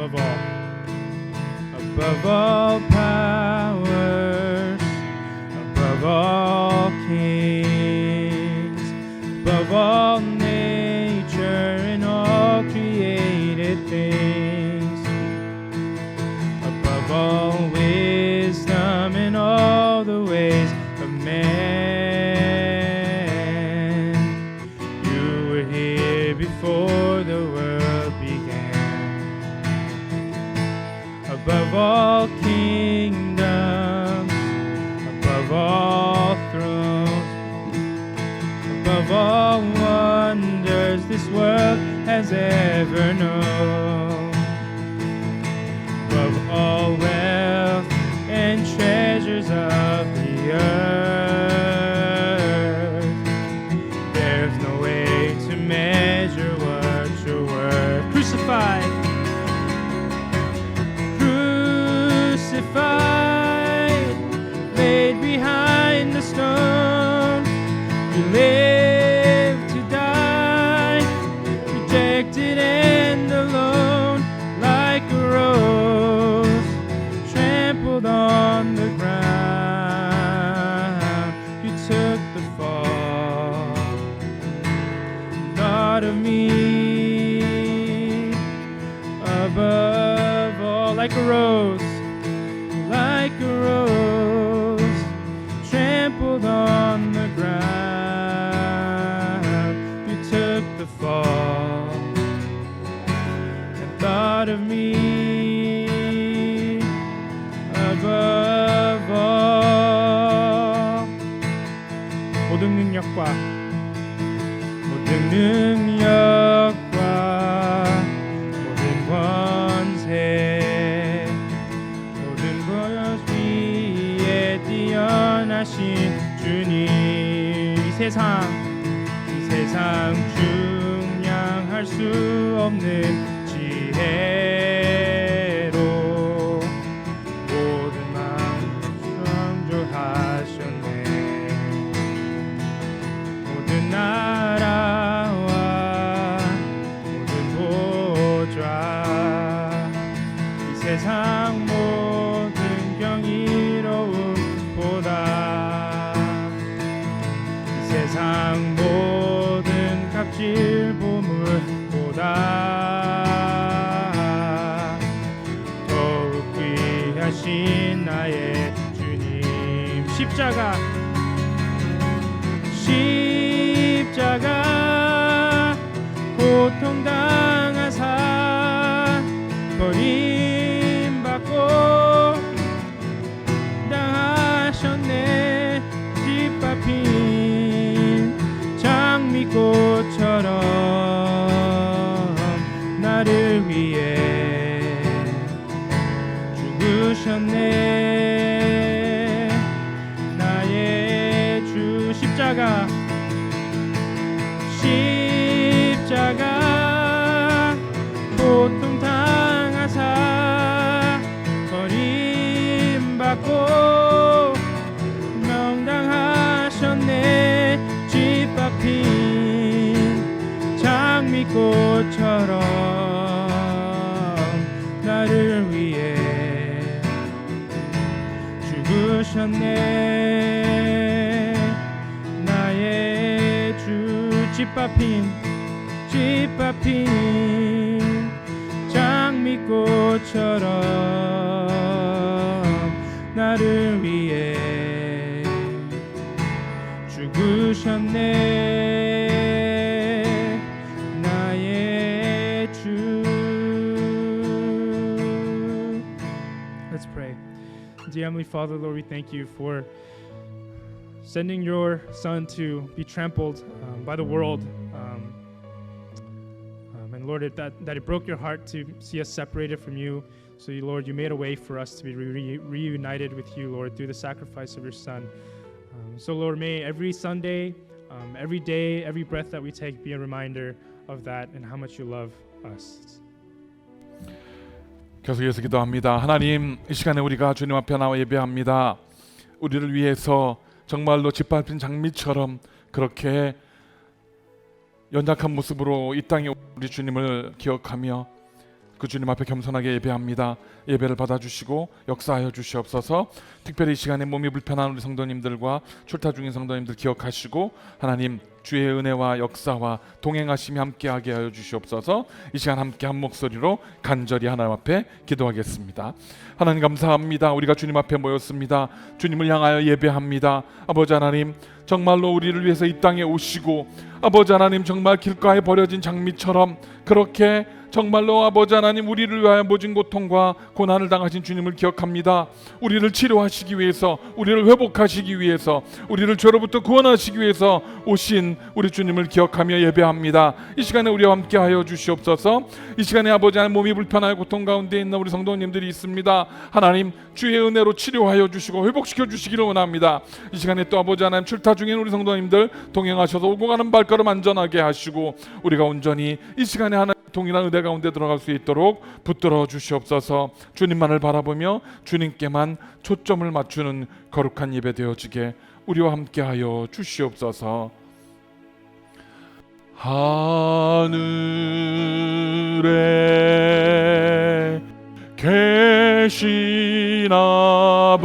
above all powers, above all kings, above all nature and all created things, above all wisdom and all the ways of man. You were here before the world began. Above all kingdoms, above all thrones, above all wonders this world has ever known, above all wealth and treasures of the earth, there's no way to measure what you're worth. Crucified, laid behind the stone, you lived to die, rejected and alone, like a rose trampled on the ground. You took the fall, thought of me above all, like a rose, like a rose trampled on the ground. You took the fall and thought of me above all. 모든 능력과 모든 권세, 뛰어나신 주님, 이 세상 중량할 수 없는 지혜로 모든 마음 창조하셨네. 모든 나라와 모든 보좌, 이 세상 모든 경이로움 보다, 이 세상 모든 값질 보물보다 더욱 귀하신 나의 주님. 십자가 고통당하사 버림받고 당하셨네. 짓밟힌 장미꽃처럼 나를 위해 죽으셨네. 나의 주. 십자가 고통당하사 버림받고 명당하셨네. 짓밟힌 장미꽃처럼 나를 위해 죽으셨네. 나의 주. 짓밟힌 장미꽃처럼 나를 위해 죽으셨네. 나의 주. Let's pray. Dear Heavenly Father, Lord, we thank you for sending your Son to be trampled by the world. And Lord, that it broke your heart to see us separated from you. So, Lord, you made a way for us to be reunited with you, Lord, through the sacrifice of your Son. So, Lord, may every Sunday, every day, every breath that we take be a reminder of that and how much you love us. 계속해서 기도합니다. 하나님, 이 시간에 우리가 주님 앞에 나와 예배합니다. 우리를 위해서 정말로 짓밟힌 장미처럼 그렇게 연약한 모습으로 이 땅에 우리 주님을 기억하며 그 주님 앞에 겸손하게 예배합니다. 예배를 받아주시고 역사하여 주시옵소서. 특별히 이 시간에 몸이 불편한 우리 성도님들과 출타 중인 성도님들 기억하시고 하나님 주의 은혜와 역사와 동행하심이 함께하게 하여 주시옵소서. 이 시간 함께 한 목소리로 간절히 하나님 앞에 기도하겠습니다. 하나님 감사합니다. 우리가 주님 앞에 모였습니다. 주님을 향하여 예배합니다. 아버지 하나님, 정말로 우리를 위해서 이 땅에 오시고 아버지 하나님, 정말 길가에 버려진 장미처럼 그렇게 정말로 아버지 하나님, 우리를 위하여 모진 고통과 고난을 당하신 주님을 기억합니다. 우리를 치료하시기 위해서, 우리를 회복하시기 위해서, 우리를 죄로부터 구원하시기 위해서 오신 우리 주님을 기억하며 예배합니다. 이 시간에 우리와 함께하여 주시옵소서. 이 시간에 아버지 하나님, 몸이 불편하여 고통 가운데 있는 우리 성도님들이 있습니다. 하나님 주의 은혜로 치료하여 주시고 회복시켜 주시기를 원합니다. 이 시간에 또 아버지 하나님, 출타 중인 우리 성도님들 동행하셔서 오고 가는 발걸음 안전하게 하시고 우리가 온전히 이 시간에 하나님 동일한 은혜 가운데 들어갈 수 있도록 붙들어 주시옵소서. 주님만을 바라보며 주님께만 초점을 맞추는 거룩한 예배 되어지게 우리와 함께하여 주시옵소서. 하늘에 계신 아버지,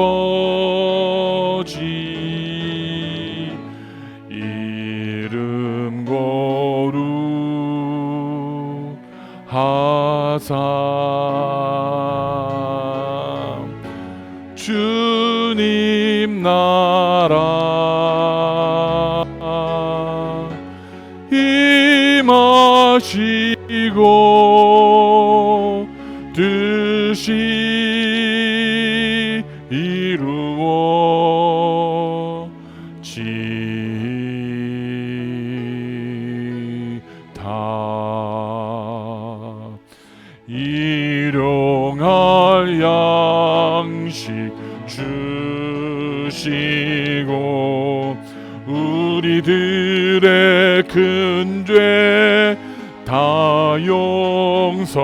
이름 거룩하사 주님 나라 임하시고 뜻이 이루어지다. 일용할 양식 주시고 우리들의 큰 죄 다 용서하옵시고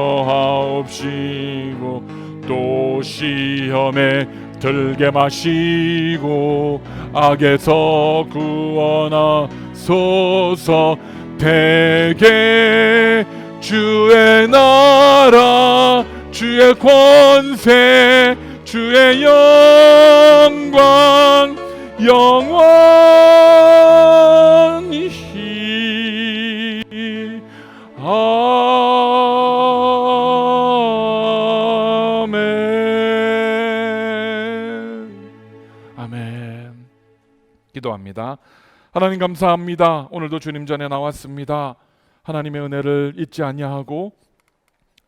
또 시험에 들게 마시고 악에서 구원하소서. 대개 주의 나라 주의 권세 주의 영광 영원히 아멘. 아멘. 기도합니다. 하나님 감사합니다. 오늘도 주님 전에 나왔습니다. 하나님의 은혜를 잊지 아니하고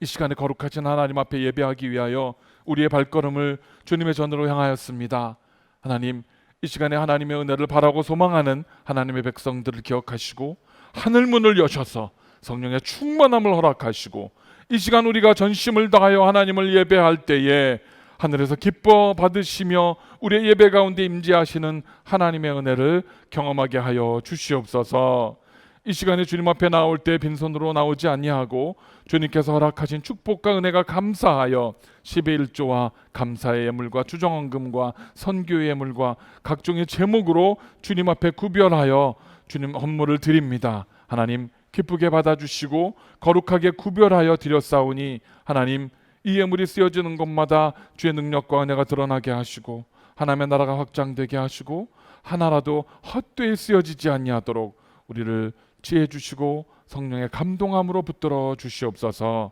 이 시간에 거룩하신 하나님 앞에 예배하기 위하여 우리의 발걸음을 주님의 전으로 향하였습니다. 하나님, 이 시간에 하나님의 은혜를 바라고 소망하는 하나님의 백성들을 기억하시고 하늘문을 여셔서 성령의 충만함을 허락하시고 이 시간 우리가 전심을 다하여 하나님을 예배할 때에 하늘에서 기뻐 받으시며 우리의 예배 가운데 임재하시는 하나님의 은혜를 경험하게 하여 주시옵소서. 이 시간에 주님 앞에 나올 때 빈손으로 나오지 아니하고 주님께서 허락하신 축복과 은혜가 감사하여 10의 1조와 감사의 예물과 주정헌금과 선교의 예물과 각종의 제목으로 주님 앞에 구별하여 주님 헌물을 드립니다. 하나님 기쁘게 받아주시고 거룩하게 구별하여 드렸사오니 하나님 이 예물이 쓰여지는 곳마다 주의 능력과 은혜가 드러나게 하시고 하나님의 나라가 확장되게 하시고 하나라도 헛되이 쓰여지지 아니하도록 우리를 지혜 주시고 성령의 감동함으로 붙들어 주시옵소서.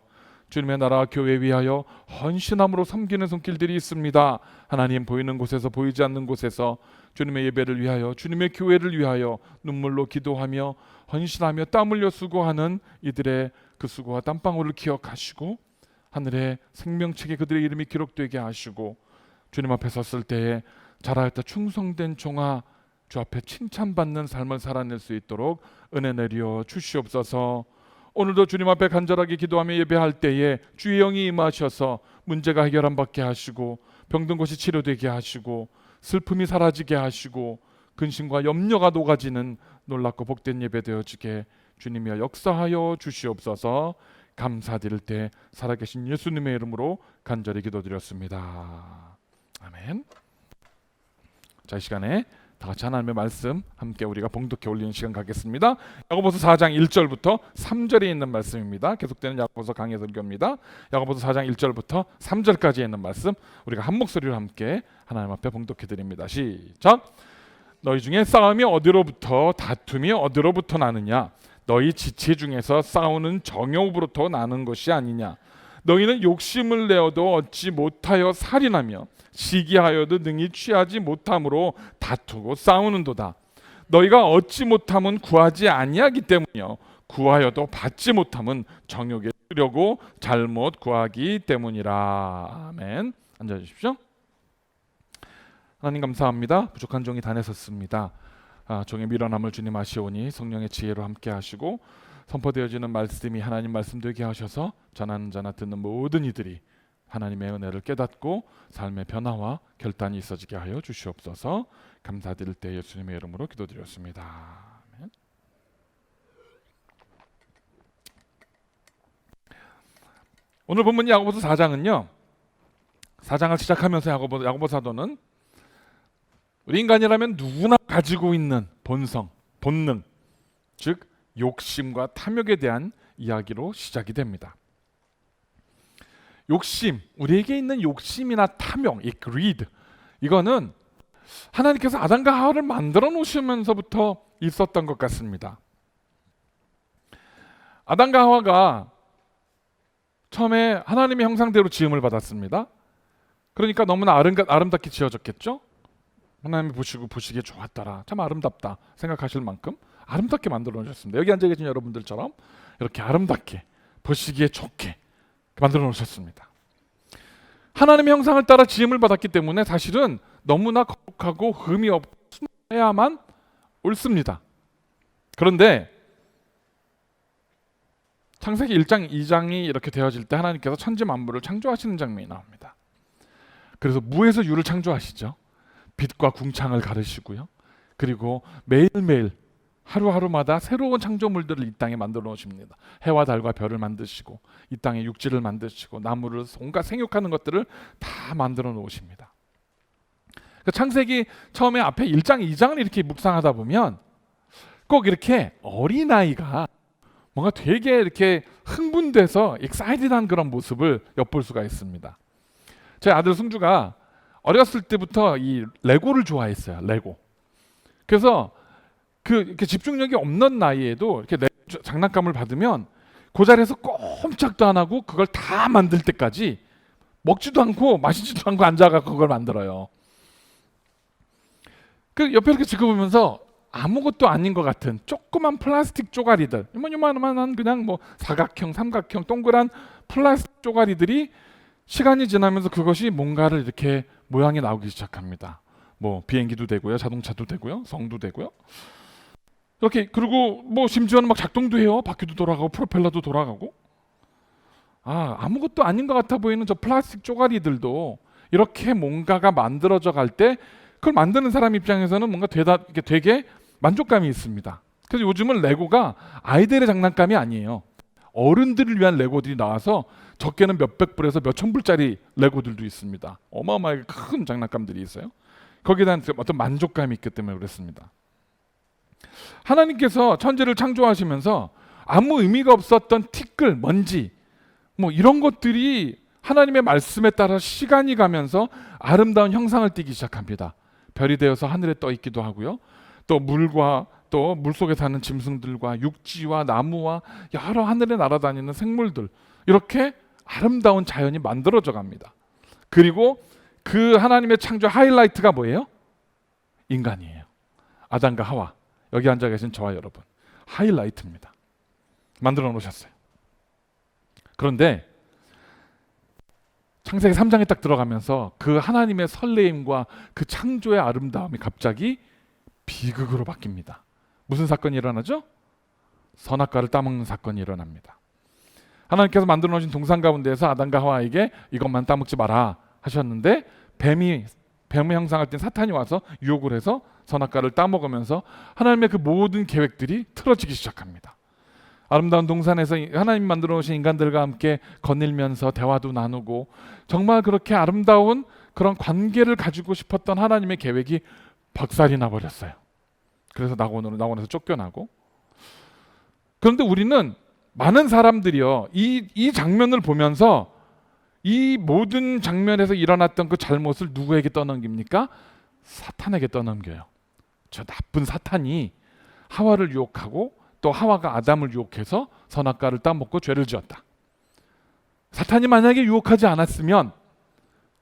주님의 나라 교회 위하여 헌신함으로 섬기는 손길들이 있습니다. 하나님 보이는 곳에서 보이지 않는 곳에서 주님의 예배를 위하여 주님의 교회를 위하여 눈물로 기도하며 헌신하며 땀 흘려 수고하는 이들의 그 수고와 땀방울을 기억하시고 하늘의 생명책에 그들의 이름이 기록되게 하시고 주님 앞에 섰을 때에 잘하였다 충성된 종아 주 앞에 칭찬받는 삶을 살아낼 수 있도록 은혜 내려 주시옵소서. 오늘도 주님 앞에 간절하게 기도하며 예배할 때에 주의 영이 임하셔서 문제가 해결함 받게 하시고 병든 곳이 치료되게 하시고 슬픔이 사라지게 하시고 근심과 염려가 녹아지는 놀랍고 복된 예배 되어지게 주님이여 역사하여 주시옵소서. 감사드릴 때 살아계신 예수님의 이름으로 간절히 기도드렸습니다. 아멘. 자, 이 시간에 다 같이 하나님의 말씀 함께 우리가 봉독해 올리는 시간 갖겠습니다. 야고보서 4장 1절부터 3절에 있는 말씀입니다. 계속되는 야고보서 강해 설교입니다. 야고보서 4장 1절부터 3절까지 있는 말씀 우리가 한 목소리로 함께 하나님 앞에 봉독해 드립니다. 시작. 너희 중에 싸움이 어디로부터 다툼이 어디로부터 나느냐? 너희 지체 중에서 싸우는 정욕으로부터 나는 것이 아니냐? 너희는 욕심을 내어도 얻지 못하여 살인하며 시기하여도 능히 취하지 못함으로 다투고 싸우는도다. 너희가 얻지 못함은 구하지 아니하기 때문이요 구하여도 받지 못함은 정욕에 쓰려고 잘못 구하기 때문이라. 아멘. 앉아주십시오. 하나님 감사합니다. 부족한 종이 단에 섰습니다. 종의 미련함을 주님 아시오니 성령의 지혜로 함께 하시고 선포되어지는 말씀이 하나님 말씀 되게 하셔서 전하는 자나 듣는 모든 이들이 하나님의 은혜를 깨닫고 삶의 변화와 결단이 있어지게 하여 주시옵소서. 감사드릴 때 예수님의 이름으로 기도드렸습니다. 아멘. 오늘 본문 야고보서 4장은요. 4장을 시작하면서 야고보 사도는 우리 인간이라면 누구나 가지고 있는 본성, 본능, 즉 욕심과 탐욕에 대한 이야기로 시작이 됩니다. 욕심, 우리에게 있는 욕심이나 탐욕, 이 greed, 이거는 하나님께서 아담과 하와를 만들어 놓으시면서부터 있었던 것 같습니다. 아담과 하와가 처음에 하나님의 형상대로 지음을 받았습니다. 그러니까 너무나 아름답게 지어졌겠죠? 하나님이 보시기에 좋았더라, 참 아름답다 생각하실 만큼 아름답게 만들어 놓으셨습니다. 여기 앉아 계신 여러분들처럼 이렇게 아름답게 보시기에 좋게 만들어 놓으셨습니다. 하나님의 형상을 따라 지음을 받았기 때문에 사실은 너무나 거룩하고 흠이 없고 순해야만 옳습니다. 그런데 창세기 1장 2장이 이렇게 되어질 때 하나님께서 천지 만물을 창조하시는 장면이 나옵니다. 그래서 무에서 유를 창조하시죠. 빛과 궁창을 가르시고요. 그리고 매일매일 하루하루마다 새로운 창조물들을 이 땅에 만들어 놓으십니다. 해와 달과 별을 만드시고 이 땅에 육지를 만드시고 나무를 온갖 생육하는 것들을 다 만들어 놓으십니다. 창세기 처음에 앞에 1장 2장을 이렇게 묵상하다 보면 꼭 이렇게 어린아이가 뭔가 되게 이렇게 흥분돼서 익사이티드한 그런 모습을 엿볼 수가 있습니다. 제 아들 승주가 어렸을 때부터 이 레고를 좋아했어요. 레고. 그래서 이렇게 집중력이 없는 나이에도 이렇게 장난감을 받으면 그 자리에서 꼼짝도 안 하고 그걸 다 만들 때까지 먹지도 않고 마시지도 않고 앉아갖고 그걸 만들어요. 그 옆에 이렇게 지켜보면서 아무것도 아닌 것 같은 조그만 플라스틱 쪼가리들, 요만한 그냥 뭐 사각형, 삼각형, 동그란 플라스틱 쪼가리들이 시간이 지나면서 그것이 뭔가를 이렇게 모양이 나오기 시작합니다. 뭐 비행기도 되고요, 자동차도 되고요, 성도 되고요. 이렇게 그리고 뭐 심지어는 막 작동도 해요. 바퀴도 돌아가고 프로펠러도 돌아가고. 아무것도 아닌 것 같아 보이는 저 플라스틱 쪼가리들도 이렇게 뭔가가 만들어져 갈 때 그걸 만드는 사람 입장에서는 뭔가 되게 만족감이 있습니다. 그래서 요즘은 레고가 아이들의 장난감이 아니에요. 어른들을 위한 레고들이 나와서 적게는 몇백 불에서 몇천 불짜리 레고들도 있습니다. 어마어마하게 큰 장난감들이 있어요. 거기에 대한 어떤 만족감이 있기 때문에 그렇습니다. 하나님께서 천지를 창조하시면서 아무 의미가 없었던 티끌, 먼지 뭐 이런 것들이 하나님의 말씀에 따라 시간이 가면서 아름다운 형상을 띠기 시작합니다. 별이 되어서 하늘에 떠 있기도 하고요. 또 물과 또 물속에 사는 짐승들과 육지와 나무와 여러 하늘에 날아다니는 생물들, 이렇게 아름다운 자연이 만들어져 갑니다. 그리고 그 하나님의 창조 하이라이트가 뭐예요? 인간이에요. 아담과 하와, 여기 앉아 계신 저와 여러분, 하이라이트입니다. 만들어 놓으셨어요. 그런데 창세기 3장에 딱 들어가면서 그 하나님의 설레임과 그 창조의 아름다움이 갑자기 비극으로 바뀝니다. 무슨 사건이 일어나죠? 선악과를 따먹는 사건이 일어납니다. 하나님께서 만들어 놓으신 동산 가운데에서 아담과 하와에게 이것만 따먹지 마라 하셨는데 뱀의 형상을 띤 사탄이 와서 유혹을 해서 선악과를 따먹으면서 하나님의 그 모든 계획들이 틀어지기 시작합니다. 아름다운 동산에서 하나님 만들어 놓으신 인간들과 함께 거닐면서 대화도 나누고 정말 그렇게 아름다운 그런 관계를 가지고 싶었던 하나님의 계획이 박살이 나버렸어요. 그래서 낙원에서 쫓겨나고. 그런데 우리는 많은 사람들이요, 이 장면을 보면서 이 모든 장면에서 일어났던 그 잘못을 누구에게 떠넘깁니까? 사탄에게 떠넘겨요. 저 나쁜 사탄이 하와를 유혹하고 또 하와가 아담을 유혹해서 선악과를 따먹고 죄를 지었다. 사탄이 만약에 유혹하지 않았으면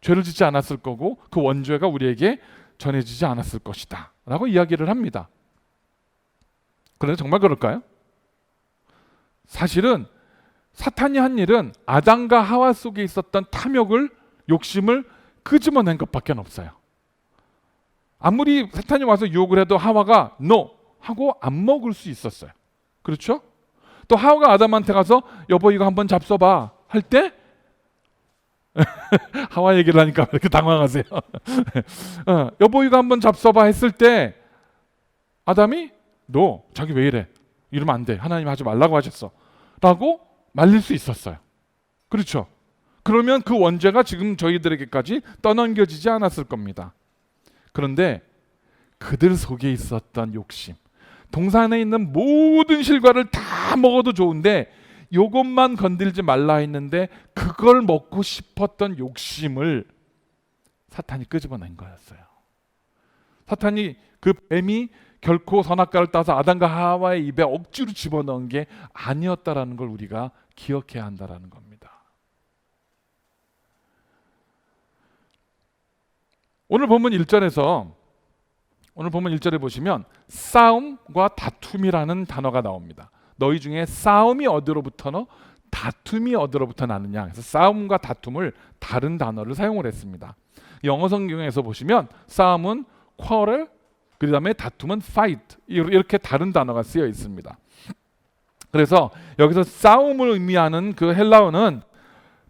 죄를 짓지 않았을 거고 그 원죄가 우리에게 전해지지 않았을 것이다 라고 이야기를 합니다. 그런데 정말 그럴까요? 사실은 사탄이 한 일은 아담과 하와 속에 있었던 탐욕을, 욕심을 끄집어낸 것밖에 없어요. 아무리 사탄이 와서 유혹을 해도 하와가 NO 하고 안 먹을 수 있었어요. 그렇죠? 또 하와가 아담한테 가서 여보 이거 한번 잡숴봐 할 때 하와 얘기를 하니까 왜 이렇게 당황하세요? 여보 이거 한번 잡숴봐 했을 때 아담이 너 자기 왜 이래? 이러면 안 돼. 하나님 하지 말라고 하셨어. 라고 말릴 수 있었어요. 그렇죠? 그러면 그 원죄가 지금 저희들에게까지 떠넘겨지지 않았을 겁니다. 그런데 그들 속에 있었던 욕심, 동산에 있는 모든 실과를 다 먹어도 좋은데 요것만 건들지 말라 했는데 그걸 먹고 싶었던 욕심을 사탄이 끄집어낸 거였어요. 사탄이 그 뱀이 결코 선악과를 따서 아담과 하와의 입에 억지로 집어넣은 게 아니었다라는 걸 우리가 기억해야 한다라는 겁니다. 오늘 본문 1절에 보시면 싸움과 다툼이라는 단어가 나옵니다. 너희 중에 싸움이 어디로부터 다툼이 어디로부터 나느냐. 그래서 싸움과 다툼을 다른 단어를 사용을 했습니다. 영어 성경에서 보시면 싸움은 quarrel, 그 다음에 다툼은 fight, 이렇게 다른 단어가 쓰여 있습니다. 그래서 여기서 싸움을 의미하는 그 헬라어는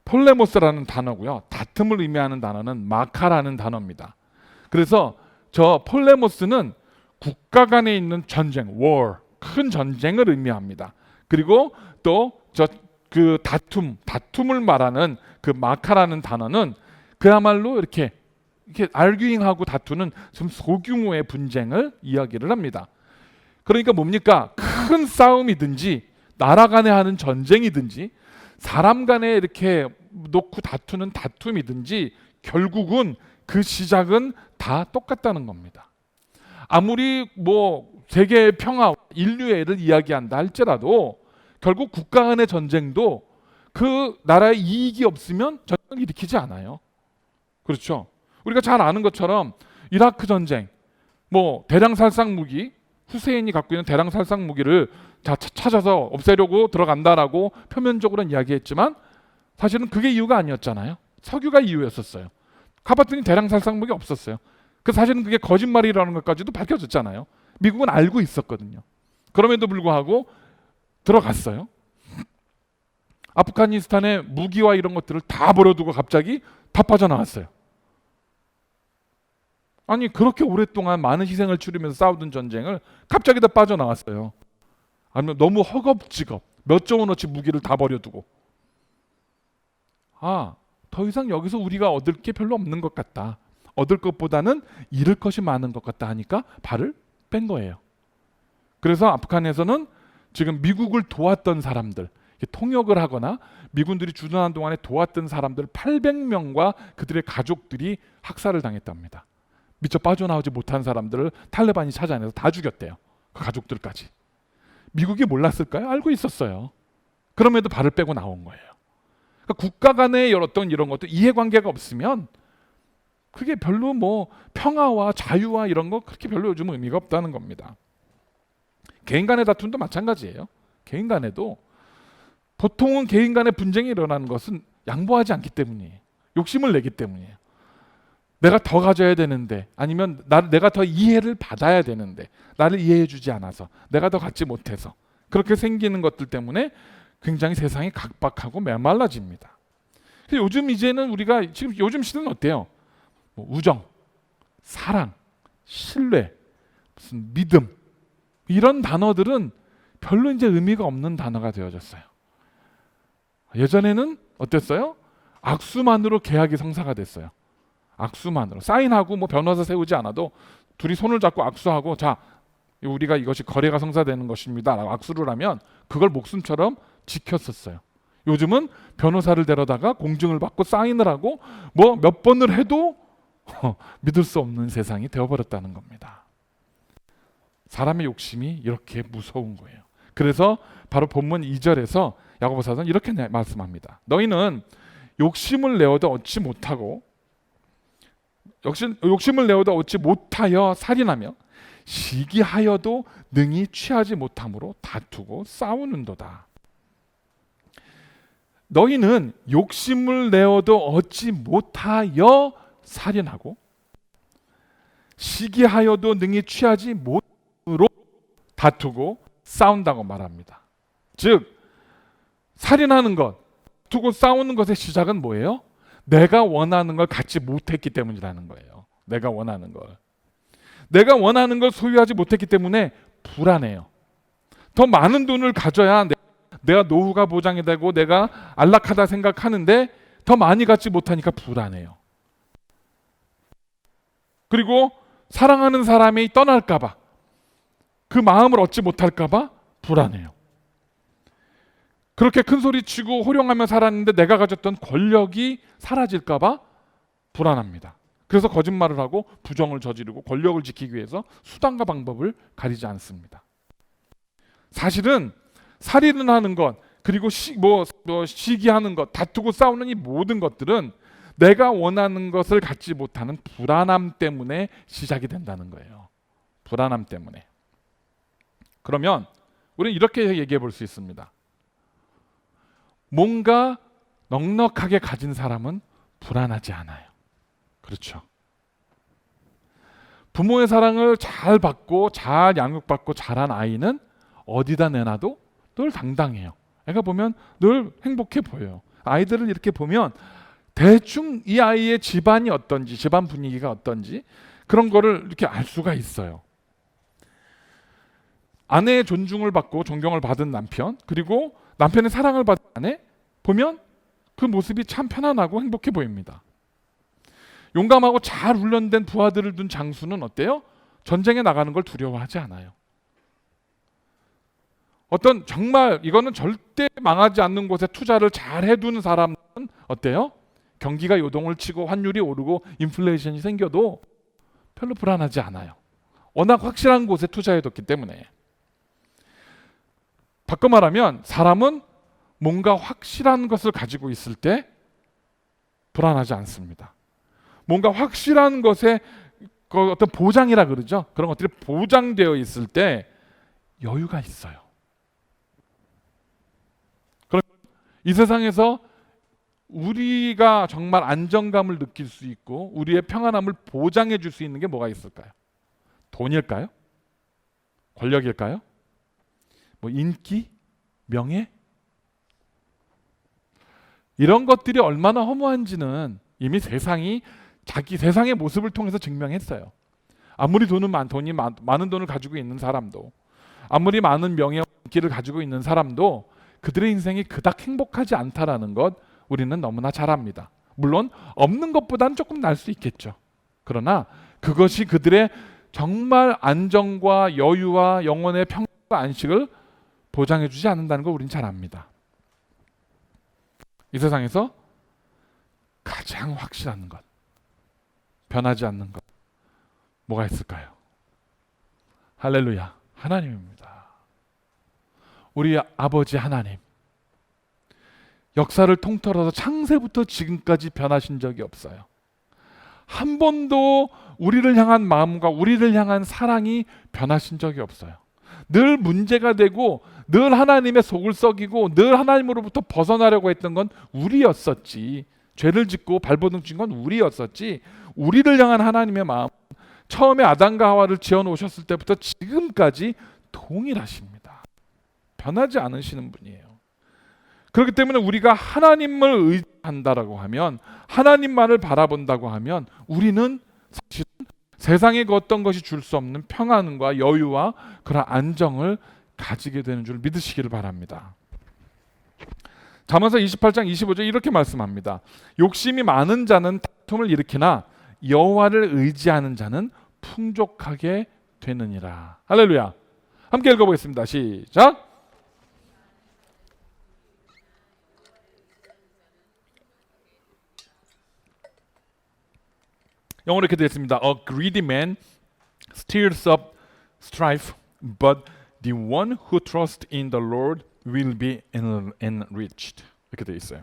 폴레모스라는 단어고요. 다툼을 의미하는 단어는 마카라는 단어입니다. 그래서 저 폴레모스는 국가 간에 있는 전쟁, war, 큰 전쟁을 의미합니다. 그리고 또 저 그 다툼을 말하는 그 마카라는 단어는 그야말로 이렇게 알규잉하고 다투는 좀 소규모의 분쟁을 이야기를 합니다. 그러니까 뭡니까? 큰 싸움이든지 나라 간에 하는 전쟁이든지 사람 간에 이렇게 놓고 다투는 다툼이든지 결국은 그 시작은 다 똑같다는 겁니다. 아무리 뭐 세계의 평화, 인류애를 이야기한다 할지라도 결국 국가 간의 전쟁도 그 나라의 이익이 없으면 전쟁을 일으키지 않아요. 그렇죠? 우리가 잘 아는 것처럼 이라크 전쟁, 뭐 대량 살상 무기, 후세인이 갖고 있는 대량 살상 무기를 찾아서 없애려고 들어간다라고 표면적으로는 이야기했지만 사실은 그게 이유가 아니었잖아요. 석유가 이유였었어요. 가봤더니 대량 살상 무기 없었어요. 그 사실은 그게 거짓말이라는 것까지도 밝혀졌잖아요. 미국은 알고 있었거든요. 그럼에도 불구하고 들어갔어요. 아프가니스탄에 무기와 이런 것들을 다 버려두고 갑자기 다 빠져나왔어요. 아니 그렇게 오랫동안 많은 희생을 치르면서 싸우던 전쟁을 갑자기 다 빠져나왔어요. 아니면 너무 허겁지겁 몇 조 원어치 무기를 다 버려두고 더 이상 여기서 우리가 얻을 게 별로 없는 것 같다. 얻을 것보다는 잃을 것이 많은 것 같다 하니까 발을 뺀 거예요. 그래서 아프간에서는 지금 미국을 도왔던 사람들, 통역을 하거나 미군들이 주둔한 동안에 도왔던 사람들 800명과 그들의 가족들이 학살을 당했답니다. 미처 빠져나오지 못한 사람들을 탈레반이 찾아내서 다 죽였대요. 그 가족들까지. 미국이 몰랐을까요? 알고 있었어요. 그럼에도 발을 빼고 나온 거예요. 그러니까 국가 간의 어떤 이런 것도 이해관계가 없으면 그게 별로 뭐 평화와 자유와 이런 거 그렇게 별로 요즘 의미가 없다는 겁니다. 개인 간의 다툼도 마찬가지예요. 개인 간에도 보통은 개인 간의 분쟁이 일어나는 것은 양보하지 않기 때문이에요. 욕심을 내기 때문이에요. 내가 더 가져야 되는데 아니면 내가 더 이해를 받아야 되는데 나를 이해해 주지 않아서 내가 더 갖지 못해서 그렇게 생기는 것들 때문에 굉장히 세상이 각박하고 메말라집니다. 요즘 이제는 우리가 지금 요즘 시대는 어때요? 뭐 우정, 사랑, 신뢰, 무슨 믿음 이런 단어들은 별로 이제 의미가 없는 단어가 되어졌어요. 예전에는 어땠어요? 악수만으로 계약이 성사가 됐어요. 악수만으로 사인하고 뭐 변호사 세우지 않아도 둘이 손을 잡고 악수하고 자, 우리가 이것이 거래가 성사되는 것입니다 라고 악수를 하면 그걸 목숨처럼 지켰었어요. 요즘은 변호사를 데려다가 공증을 받고 사인을 하고 뭐 몇 번을 해도 믿을 수 없는 세상이 되어버렸다는 겁니다. 사람의 욕심이 이렇게 무서운 거예요. 그래서 바로 본문 2절에서 야고보 사도는 이렇게 말씀합니다. 너희는 욕심을 내어도 얻지 못하고 욕심을 내어도 얻지 못하여 살인하며 시기하여도 능히 취하지 못함으로 다투고 싸우는도다. 너희는 욕심을 내어도 얻지 못하여 살인하고 시기하여도 능히 취하지 못으로 다투고 싸운다고 말합니다. 즉 살인하는 것, 다투고 싸우는 것의 시작은 뭐예요? 내가 원하는 걸 갖지 못했기 때문이라는 거예요. 내가 원하는 걸 소유하지 못했기 때문에 불안해요. 더 많은 돈을 가져야 내가 노후가 보장이 되고 내가 안락하다 생각하는데 더 많이 갖지 못하니까 불안해요. 그리고 사랑하는 사람이 떠날까 봐, 그 마음을 얻지 못할까 봐 불안해요. 그렇게 큰 소리 치고 호령하며 살았는데 내가 가졌던 권력이 사라질까 봐 불안합니다. 그래서 거짓말을 하고 부정을 저지르고 권력을 지키기 위해서 수단과 방법을 가리지 않습니다. 사실은 살인을 하는 것, 그리고 시기하는 것, 다투고 싸우는 이 모든 것들은 내가 원하는 것을 갖지 못하는 불안함 때문에 시작이 된다는 거예요. 불안함 때문에. 그러면 우리는 이렇게 얘기해 볼 수 있습니다. 뭔가 넉넉하게 가진 사람은 불안하지 않아요. 그렇죠. 부모의 사랑을 잘 받고 잘 양육받고 자란 아이는 어디다 내놔도 늘 당당해요. 애가 보면 늘 행복해 보여요. 아이들을 이렇게 보면 대충 이 아이의 집안이 어떤지, 집안 분위기가 어떤지 그런 거를 이렇게 알 수가 있어요. 아내의 존중을 받고 존경을 받은 남편, 그리고 남편의 사랑을 받은 아내 보면 그 모습이 참 편안하고 행복해 보입니다. 용감하고 잘 훈련된 부하들을 둔 장수는 어때요? 전쟁에 나가는 걸 두려워하지 않아요. 어떤 정말 이거는 절대 망하지 않는 곳에 투자를 잘 해두는 사람은 어때요? 경기가 요동을 치고 환율이 오르고 인플레이션이 생겨도 별로 불안하지 않아요. 워낙 확실한 곳에 투자해뒀기 때문에. 바꿔 말하면 사람은 뭔가 확실한 것을 가지고 있을 때 불안하지 않습니다. 뭔가 확실한 것에 그 어떤 보장이라 그러죠. 그런 것들이 보장되어 있을 때 여유가 있어요. 그럼 이 세상에서 우리가 정말 안정감을 느낄 수 있고 우리의 평안함을 보장해 줄 수 있는 게 뭐가 있을까요? 돈일까요? 권력일까요? 뭐 인기? 명예? 이런 것들이 얼마나 허무한지는 이미 세상이 자기 세상의 모습을 통해서 증명했어요. 아무리 많은 돈을 가지고 있는 사람도, 아무리 많은 명예와 인기를 가지고 있는 사람도 그들의 인생이 그닥 행복하지 않다라는 것 우리는 너무나 잘 압니다. 물론 없는 것보다는 조금 날 수 있겠죠. 그러나 그것이 그들의 정말 안정과 여유와 영혼의 평안과 안식을 보장해 주지 않는다는 걸 우리는 잘 압니다. 이 세상에서 가장 확실한 것, 변하지 않는 것, 뭐가 있을까요? 할렐루야, 하나님입니다. 우리 아버지 하나님, 역사를 통틀어서 창세부터 지금까지 변하신 적이 없어요. 한 번도 우리를 향한 마음과 우리를 향한 사랑이 변하신 적이 없어요. 늘 문제가 되고 늘 하나님의 속을 썩이고 늘 하나님으로부터 벗어나려고 했던 건 우리였었지. 죄를 짓고 발버둥 친 건 우리였었지. 우리를 향한 하나님의 마음, 처음에 아담과 하와를 지어 놓으셨을 때부터 지금까지 동일하십니다. 변하지 않으시는 분이에요. 그렇기 때문에 우리가 하나님을 의지한다라고 하면, 하나님만을 바라본다고 하면 우리는 사실 세상에 그 어떤 것이 줄 수 없는 평안과 여유와 그런 안정을 가지게 되는 줄 믿으시기를 바랍니다. 잠언서 28장 25절 이렇게 말씀합니다. 욕심이 많은 자는 다툼을 일으키나 여호와를 의지하는 자는 풍족하게 되느니라. 할렐루야. 함께 읽어보겠습니다. 시작. 영어로 이렇게 되어 있습니다. A greedy man stirs up strife, but the one who trusts in the Lord will be enriched. 이렇게 되어 있어요.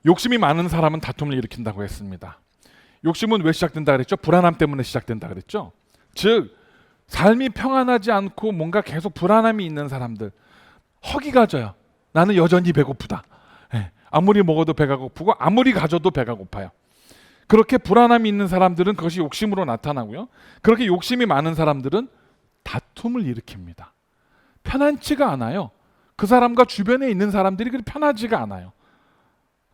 욕심이 많은 사람은 다툼을 일으킨다고 했습니다. 욕심은 왜 시작된다 그랬죠? 불안함 때문에 시작된다 그랬죠? 즉 삶이 평안하지 않고 뭔가 계속 불안함이 있는 사람들, 허기가 져요. 나는 여전히 배고프다. 아무리 먹어도 배가 고프고 아무리 가져도 배가 고파요. 그렇게 불안함이 있는 사람들은 그것이 욕심으로 나타나고요. 그렇게 욕심이 많은 사람들은 다툼을 일으킵니다. 편안치가 않아요. 그 사람과 주변에 있는 사람들이 그렇게 편하지가 않아요.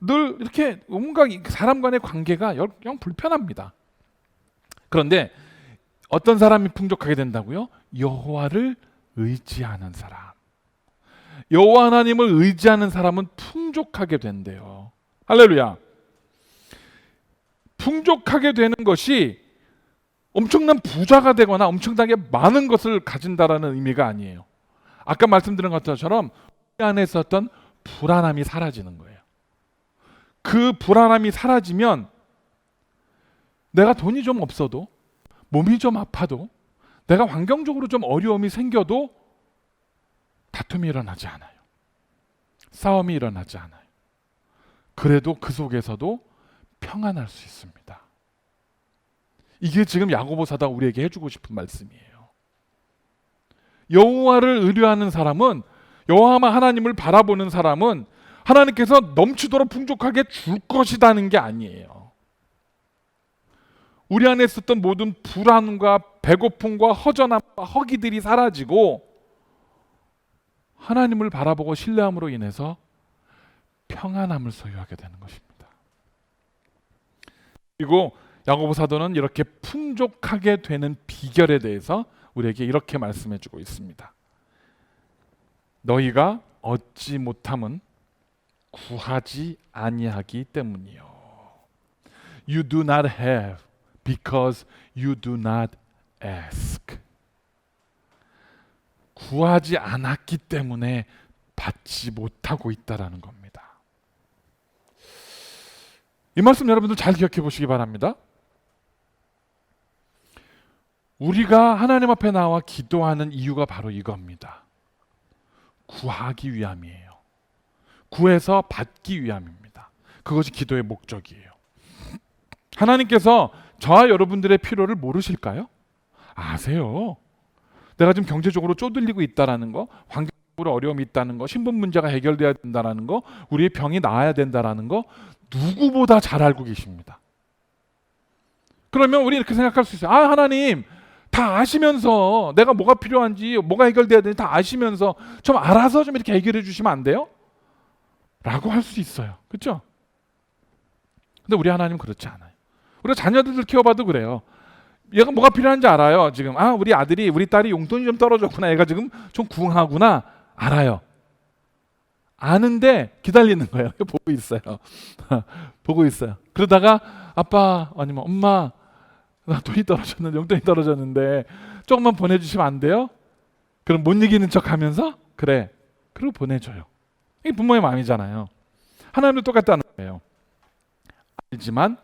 늘 이렇게 뭔가 사람 간의 관계가 영 불편합니다. 그런데 어떤 사람이 풍족하게 된다고요? 여호와를 의지하는 사람. 여호와 하나님을 의지하는 사람은 풍족하게 된대요. 할렐루야. 풍족하게 되는 것이 엄청난 부자가 되거나 엄청나게 많은 것을 가진다라는 의미가 아니에요. 아까 말씀드린 것처럼 우리 안에 있었던 불안함이 사라지는 거예요. 그 불안함이 사라지면 내가 돈이 좀 없어도, 몸이 좀 아파도, 내가 환경적으로 좀 어려움이 생겨도 다툼이 일어나지 않아요. 싸움이 일어나지 않아요. 그래도 그 속에서도 평안할 수 있습니다. 이게 지금 야고보 사도가 우리에게 해주고 싶은 말씀이에요. 여호와를 의뢰하는 사람은, 여호와 하나님을 바라보는 사람은 하나님께서 넘치도록 풍족하게 줄 것이라는 게 아니에요. 우리 안에 있었던 모든 불안과 배고픔과 허전함과 허기들이 사라지고 하나님을 바라보고 신뢰함으로 인해서 평안함을 소유하게 되는 것입니다. 그리고 야고보 사도는 이렇게 풍족하게 되는 비결에 대해서 우리에게 이렇게 말씀해 주고 있습니다. 너희가 얻지 못함은 구하지 아니하기 때문이요. You do not have because you do not ask. 구하지 않았기 때문에 받지 못하고 있다라는 겁니다. 이 말씀 여러분들 잘 기억해 보시기 바랍니다. 우리가 하나님 앞에 나와 기도하는 이유가 바로 이겁니다. 구하기 위함이에요. 구해서 받기 위함입니다. 그것이 기도의 목적이에요. 하나님께서 저와 여러분들의 필요를 모르실까요? 아세요. 내가 지금 경제적으로 쪼들리고 있다라는 거, 환경적으로 어려움이 있다는 거, 신분 문제가 해결돼야 된다라는 거, 우리의 병이 나아야 된다라는 거 누구보다 잘 알고 계십니다. 그러면 우리 이렇게 생각할 수 있어요. 아, 하나님 다 아시면서 내가 뭐가 필요한지, 뭐가 해결돼야 되는지 다 아시면서 좀 알아서 좀 이렇게 해결해 주시면 안 돼요? 라고 할 수 있어요. 그렇죠? 근데 우리 하나님은 그렇지 않아요. 우리가 자녀들을 키워봐도 그래요. 얘가 뭐가 필요한지 알아요. 지금 우리 아들이, 우리 딸이 용돈이 좀 떨어졌구나, 얘가 지금 좀 궁하구나, 알아요. 아는데 기다리는 거예요. 보고 있어요. 보고 있어요. 그러다가 아빠 아니면 엄마, 나 돈이 떨어졌는데, 용돈이 떨어졌는데 조금만 보내주시면 안 돼요? 그럼 못 이기는 척하면서 그래, 그리고 보내줘요. 이게 부모의 마음이잖아요. 하나님도 똑같다는 거예요. 알지만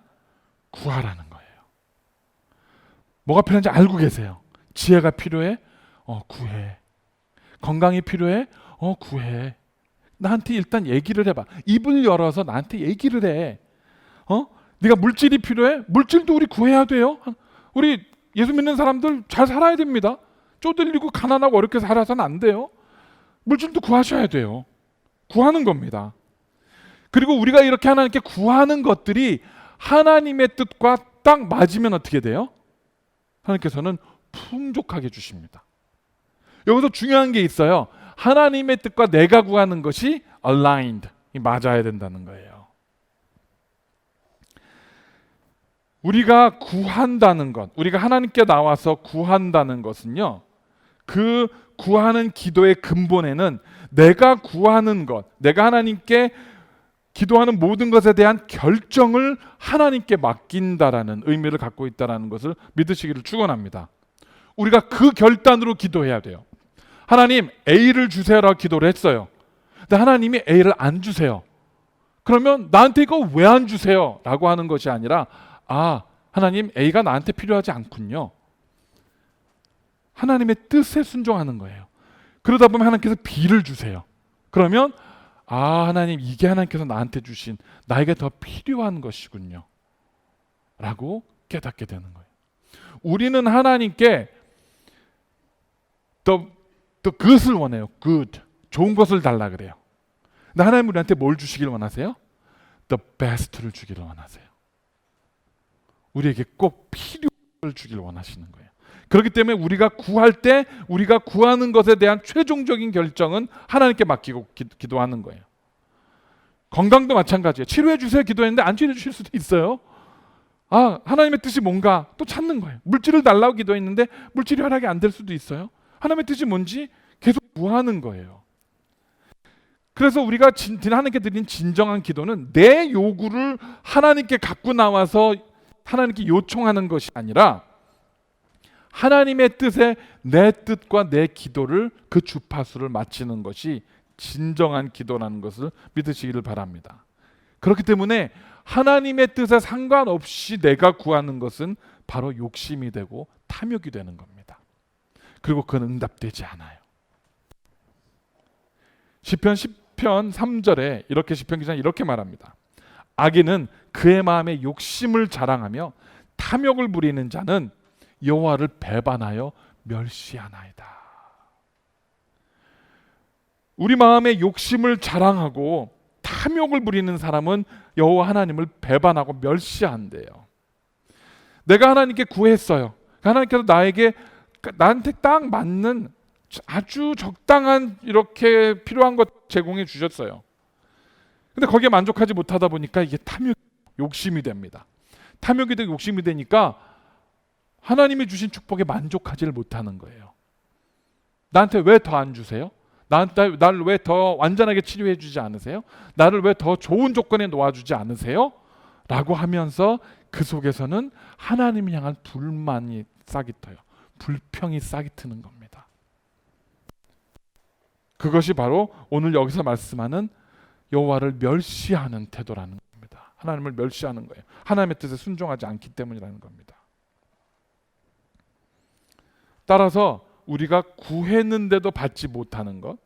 구하라는 거예요. 뭐가 필요한지 알고 계세요. 지혜가 필요해? 구해. 건강이 필요해? 구해. 나한테 일단 얘기를 해봐. 입을 열어서 나한테 얘기를 해. 네가 물질이 필요해? 물질도 우리 구해야 돼요. 우리 예수 믿는 사람들 잘 살아야 됩니다. 쪼들리고 가난하고 어렵게 살아서는 안 돼요. 물질도 구하셔야 돼요. 구하는 겁니다. 그리고 우리가 이렇게 하나님께 구하는 것들이 하나님의 뜻과 딱 맞으면 어떻게 돼요? 하나님께서는 풍족하게 주십니다. 여기서 중요한 게 있어요. 하나님의 뜻과 내가 구하는 것이 aligned, 맞아야 된다는 거예요. 우리가 구한다는 것, 우리가 하나님께 나와서 구한다는 것은요, 그 구하는 기도의 근본에는 내가 구하는 것, 내가 하나님께 기도하는 모든 것에 대한 결정을 하나님께 맡긴다라는 의미를 갖고 있다는 것을 믿으시기를 축원합니다. 우리가 그 결단으로 기도해야 돼요. 하나님 A를 주세요라고 기도를 했어요. 근데 하나님이 A를 안 주세요. 그러면 나한테 이거 왜 안 주세요? 라고 하는 것이 아니라 하나님 A가 나한테 필요하지 않군요. 하나님의 뜻에 순종하는 거예요. 그러다 보면 하나님께서 B를 주세요. 그러면 하나님 이게 하나님께서 나한테 주신 나에게 더 필요한 것이군요. 라고 깨닫게 되는 거예요. 우리는 하나님께 더 그것을 원해요. good. 좋은 것을 달라 그래요. 근데 하나님 우리한테 뭘 주시길 원하세요? the best를 주기를 원하세요. 우리에게 꼭 필요한 걸 주길 원하시는 거예요. 그렇기 때문에 우리가 구할 때 우리가 구하는 것에 대한 최종적인 결정은 하나님께 맡기고 기도하는 거예요. 건강도 마찬가지예요. 치료해 주세요 기도했는데 안 치료해 주실 수도 있어요. 하나님의 뜻이 뭔가 또 찾는 거예요. 물질을 달라고 기도했는데 물질이 허락이 안 될 수도 있어요. 하나님의 뜻이 뭔지 계속 구하는 거예요. 그래서 우리가 하나님께 드린 진정한 기도는 내 요구를 하나님께 갖고 나와서 하나님께 요청하는 것이 아니라 하나님의 뜻에 내 뜻과 내 기도를 그 주파수를 맞추는 것이 진정한 기도라는 것을 믿으시기를 바랍니다. 그렇기 때문에 하나님의 뜻에 상관없이 내가 구하는 것은 바로 욕심이 되고 탐욕이 되는 겁니다. 그리고 그건 응답되지 않아요. 시편 10편 3절에 이렇게 시편 기자는 이렇게 말합니다. 악인은 그의 마음에 욕심을 자랑하며 탐욕을 부리는 자는 여호와를 배반하여 멸시하나이다. 우리 마음에 욕심을 자랑하고 탐욕을 부리는 사람은 여호와 하나님을 배반하고 멸시한대요. 내가 하나님께 구했어요. 하나님께서 나한테 딱 맞는 아주 적당한 이렇게 필요한 것 제공해 주셨어요. 근데 거기에 만족하지 못하다 보니까 이게 탐욕, 욕심이 됩니다. 탐욕이 되고 욕심이 되니까 하나님이 주신 축복에 만족하지를 못하는 거예요. 나한테 왜 더 안 주세요? 나를 왜 더 완전하게 치료해 주지 않으세요? 나를 왜 더 좋은 조건에 놓아주지 않으세요? 라고 하면서 그 속에서는 하나님을 향한 불만이 싹이 터요. 불평이 싹이 트는 겁니다. 그것이 바로 오늘 여기서 말씀하는 여호와를 멸시하는 태도라는 겁니다. 하나님을 멸시하는 거예요. 하나님의 뜻에 순종하지 않기 때문이라는 겁니다. 따라서 우리가 구했는데도 받지 못하는 것,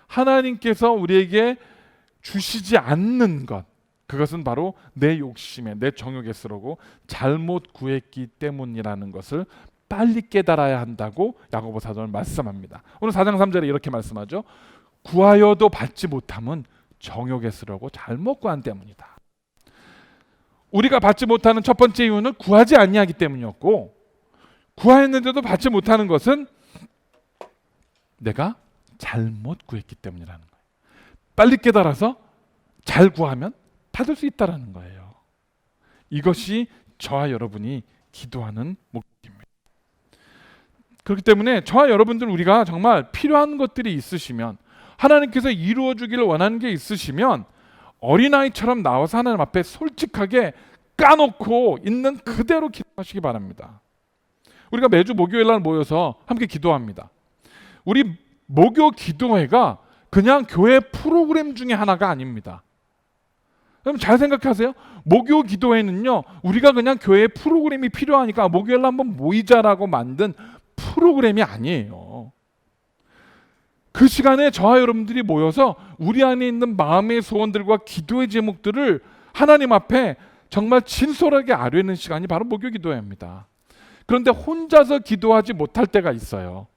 하나님께서 우리에게 주시지 않는 것, 그것은 바로 내 욕심에, 내 정욕에 쓰러고 잘못 구했기 때문이라는 것을 빨리 깨달아야 한다고 야고보 사도는 말씀합니다. 오늘 4장 3절에 이렇게 말씀하죠. 구하여도 받지 못함은 정욕에 쓰러고 잘못 구한 때문이다. 우리가 받지 못하는 첫 번째 이유는 구하지 아니하기 때문이었고, 구하였는데도 받지 못하는 것은 내가 잘못 구했기 때문이라는 거예요. 빨리 깨달아서 잘 구하면 받을 수 있다는 거예요. 이것이 저와 여러분이 기도하는 목적입니다. 그렇기 때문에 저와 여러분들 우리가 정말 필요한 것들이 있으시면, 하나님께서 이루어 주기를 원하는 게 있으시면 어린아이처럼 나와서 하나님 앞에 솔직하게 까놓고 있는 그대로 기도하시기 바랍니다. 우리가 매주 목요일 날 모여서 함께 기도합니다. 우리 목요 기도회가 그냥 교회 프로그램 중에 하나가 아닙니다. 그럼 잘 생각하세요. 목요 기도회는요, 우리가 그냥 교회 프로그램이 필요하니까 목요일 날 한번 모이자라고 만든 프로그램이 아니에요. 그 시간에 저와 여러분들이 모여서 우리 안에 있는 마음의 소원들과 기도의 제목들을 하나님 앞에 정말 진솔하게 아뢰는 시간이 바로 목요 기도회입니다. 그런데 혼자서 기도하지 못할 때가 있어요.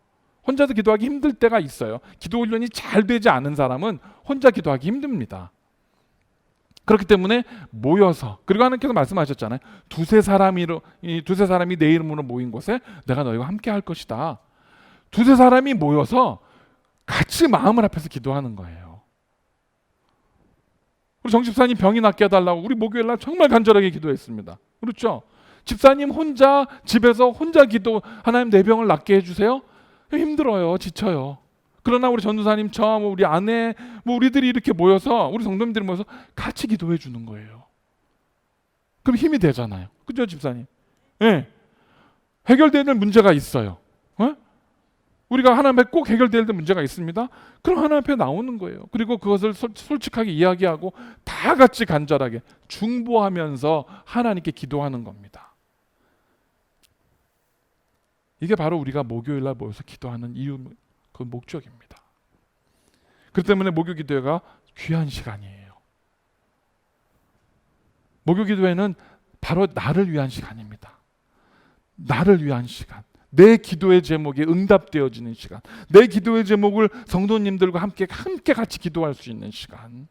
혼자서 기도하기 힘들 때가 있어요. 기도 훈련이 잘 되지 않은 사람은 혼자 기도하기 힘듭니다. 그렇기 때문에 모여서, 그리고 하나님께서 말씀하셨잖아요. 두세 사람이 내 이름으로 모인 곳에 내가 너희와 함께 할 것이다. 두세 사람이 모여서 같이 마음을 합해서 기도하는 거예요. 우리 정 집사님 병이 낫게 해달라고 우리 목요일 날 정말 간절하게 기도했습니다. 그렇죠? 집사님 집에서 혼자 기도, 하나님 내 병을 낫게 해주세요. 힘들어요. 지쳐요. 그러나 우리 전도사님, 저, 우리 아내, 우리들이 이렇게 모여서, 우리 성도님들이 모여서 같이 기도해 주는 거예요. 그럼 힘이 되잖아요. 그죠, 집사님? 예. 해결돼야 될 문제가 있어요. 우리가 하나님 앞에 꼭 해결돼야 될 문제가 있습니다. 그럼 하나님 앞에 나오는 거예요. 그리고 그것을 솔직하게 이야기하고 다 같이 간절하게 중보하면서 하나님께 기도하는 겁니다. 이게 바로 우리가 목요일 날 모여서 기도하는 이유, 그 목적입니다. 그렇기 때문에 목요 기도회가 귀한 시간이에요. 목요 기도회는 바로 나를 위한 시간입니다. 나를 위한 시간. 내 기도의 제목이 응답되어지는 시간. 내 기도의 제목을 성도님들과 함께 같이 기도할 수 있는 시간.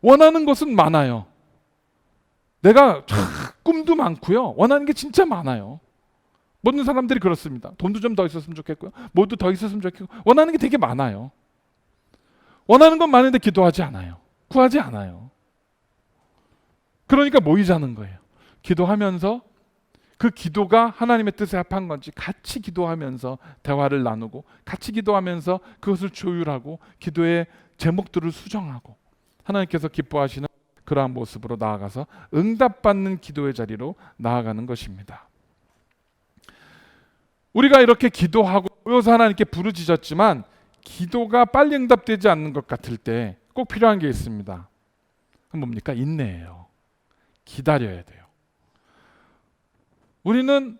원하는 것은 많아요. 내가 꿈도 많고요. 원하는 게 진짜 많아요. 모든 사람들이 그렇습니다. 돈도 좀 더 있었으면 좋겠고요. 뭐도 더 있었으면 좋겠고, 원하는 게 되게 많아요. 원하는 건 많은데 기도하지 않아요. 구하지 않아요. 그러니까 모이자는 거예요. 기도하면서 그 기도가 하나님의 뜻에 합한 건지 같이 기도하면서 대화를 나누고, 같이 기도하면서 그것을 조율하고, 기도의 제목들을 수정하고, 하나님께서 기뻐하시는 그러한 모습으로 나아가서 응답받는 기도의 자리로 나아가는 것입니다. 우리가 이렇게 기도하고 모여서 하나님께 부르짖었지만 기도가 빨리 응답되지 않는 것 같을 때 꼭 필요한 게 있습니다. 그건 뭡니까? 인내예요. 기다려야 돼요. 우리는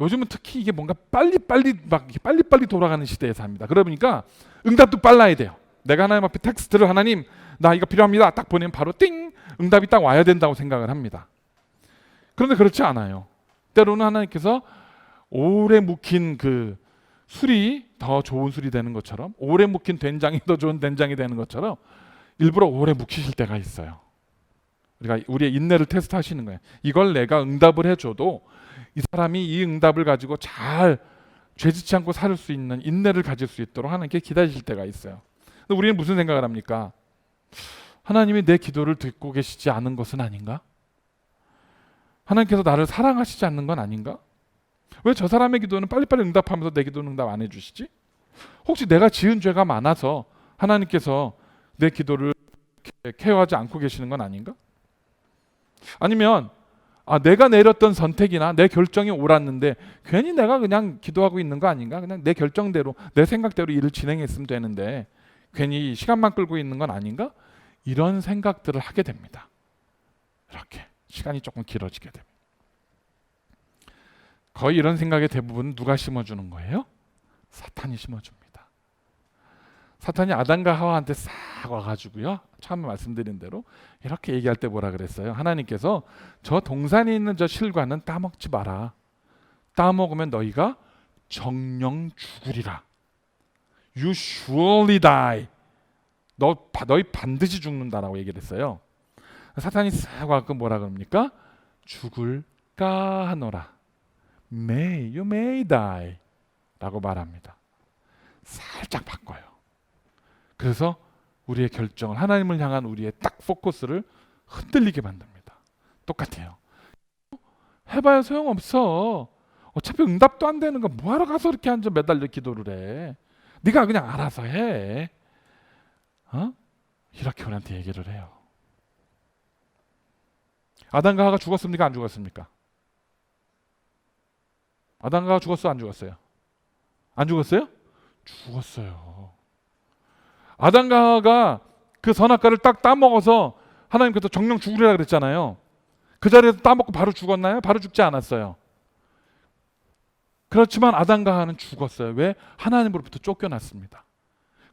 요즘은 특히 이게 뭔가 빨리빨리 돌아가는 시대에 삽니다. 그러니까 응답도 빨라야 돼요. 내가 하나님 앞에 텍스트를, 하나님 나 이거 필요합니다, 딱 보내면 바로 띵 응답이 딱 와야 된다고 생각을 합니다. 그런데 그렇지 않아요. 때로는 하나님께서 오래 묵힌 그 술이 더 좋은 술이 되는 것처럼, 오래 묵힌 된장이 더 좋은 된장이 되는 것처럼 일부러 오래 묵히실 때가 있어요. 우리의 인내를 테스트하시는 거예요. 이걸 내가 응답을 해줘도 이 사람이 이 응답을 가지고 잘 죄짓지 않고 살 수 있는 인내를 가질 수 있도록 하나님께 기다리실 때가 있어요. 근데 우리는 무슨 생각을 합니까? 하나님이 내 기도를 듣고 계시지 않은 것은 아닌가? 하나님께서 나를 사랑하시지 않는 건 아닌가? 왜 저 사람의 기도는 빨리빨리 응답하면서 내 기도는 응답 안 해주시지? 혹시 내가 지은 죄가 많아서 하나님께서 내 기도를 케어하지 않고 계시는 건 아닌가? 아니면 내가 내렸던 선택이나 내 결정이 옳았는데 괜히 내가 그냥 기도하고 있는 거 아닌가? 그냥 내 결정대로, 내 생각대로 일을 진행했으면 되는데 괜히 시간만 끌고 있는 건 아닌가? 이런 생각들을 하게 됩니다. 이렇게 시간이 조금 길어지게 됩니다. 거의 이런 생각의 대부분 누가 심어주는 거예요? 사탄이 심어줍니다. 사탄이 아담과 하와한테 싹 와가지고요, 처음에 말씀드린 대로 이렇게 얘기할 때 뭐라 그랬어요? 하나님께서 저 동산에 있는 저 실과는 따먹지 마라. 따먹으면 너희가 정령 죽으리라. You surely die. 너희 반드시 죽는다라고 얘기를 했어요. 사탄이 싹 와서 뭐라 그럽니까? 죽을까 하노라. You may die 라고 말합니다. 살짝 바꿔요. 그래서 우리의 결정을, 하나님을 향한 우리의 딱 포커스를 흔들리게 만듭니다. 똑같아요. 해봐야 소용없어. 어차피 응답도 안 되는 거 뭐하러 가서 이렇게 앉아 매달려 기도를 해. 네가 그냥 알아서 해. 이렇게 우리한테 얘기를 해요. 아담과 하와가 죽었습니까? 안 죽었습니까? 아담과 하와가 죽었어? 안 죽었어요? 안 죽었어요? 죽었어요. 아담과 하와가 그 선악과를 딱 따먹어서 하나님께서 정령 죽으리라 그랬잖아요. 그 자리에서 따먹고 바로 죽었나요? 바로 죽지 않았어요. 그렇지만 아담과 하와는 죽었어요. 왜? 하나님으로부터 쫓겨났습니다.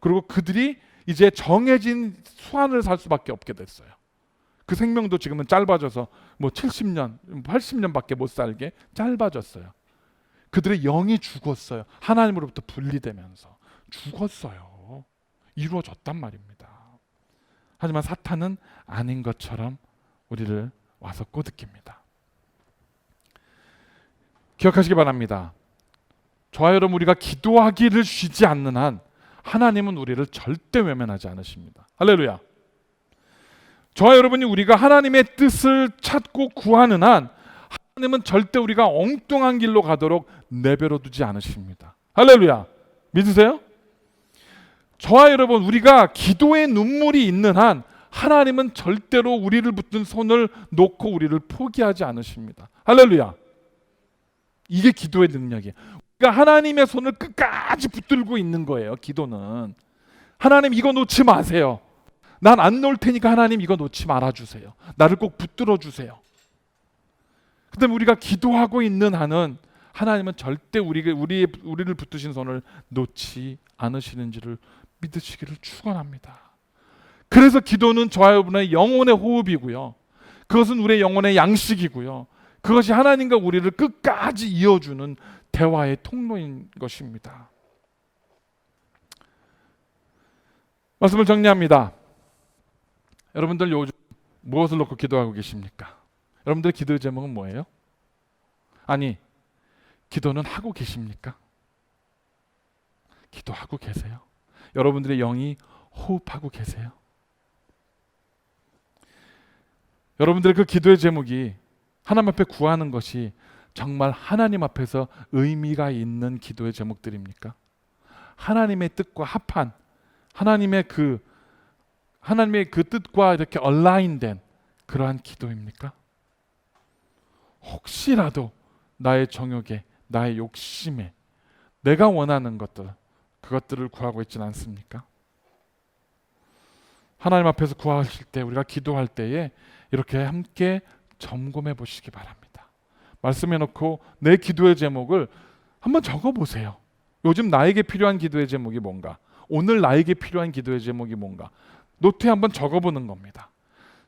그리고 그들이 이제 정해진 수완을 살 수밖에 없게 됐어요. 그 생명도 지금은 짧아져서 70년, 80년밖에 못 살게 짧아졌어요. 그들의 영이 죽었어요. 하나님으로부터 분리되면서 죽었어요. 이루어졌단 말입니다. 하지만 사탄은 아닌 것처럼 우리를 와서 꼬드깁니다. 기억하시기 바랍니다. 저와 여러분, 우리가 기도하기를 쉬지 않는 한 하나님은 우리를 절대 외면하지 않으십니다. 할렐루야. 저와 여러분이 우리가 하나님의 뜻을 찾고 구하는 한 하나님은 절대 우리가 엉뚱한 길로 가도록 내버려 두지 않으십니다. 할렐루야. 믿으세요? 저와 여러분, 우리가 기도의 눈물이 있는 한 하나님은 절대로 우리를 붙든 손을 놓고 우리를 포기하지 않으십니다. 할렐루야. 이게 기도의 능력이에요. 그러니까 하나님의 손을 끝까지 붙들고 있는 거예요. 기도는. 하나님 이거 놓지 마세요. 난 안 놓을 테니까 하나님 이거 놓지 말아주세요. 나를 꼭 붙들어 주세요. 그다음에 우리가 기도하고 있는 한은 하나님은 절대 우리를 붙드신 손을 놓지 않으시는지를 믿으시기를 축원합니다. 그래서 기도는 저와 여러분의 영혼의 호흡이고요. 그것은 우리의 영혼의 양식이고요. 그것이 하나님과 우리를 끝까지 이어주는 대화의 통로인 것입니다. 말씀을 정리합니다. 여러분들 요즘 무엇을 놓고 기도하고 계십니까? 여러분들의 기도의 제목은 뭐예요? 아니, 기도는 하고 계십니까? 기도하고 계세요? 여러분들의 영이 호흡하고 계세요? 여러분들의 그 기도의 제목이 하나님 앞에 구하는 것이 정말 하나님 앞에서 의미가 있는 기도의 제목들입니까? 하나님의 뜻과 합한 하나님의 그 뜻과 이렇게 얼라인된 그러한 기도입니까? 혹시라도 나의 정욕에, 나의 욕심에, 내가 원하는 것들, 그것들을 구하고 있지는 않습니까? 하나님 앞에서 구하실 때, 우리가 기도할 때에 이렇게 함께 점검해 보시기 바랍니다. 말씀해 놓고 내 기도의 제목을 한번 적어 보세요. 요즘 나에게 필요한 기도의 제목이 뭔가? 오늘 나에게 필요한 기도의 제목이 뭔가? 노트에 한번 적어 보는 겁니다.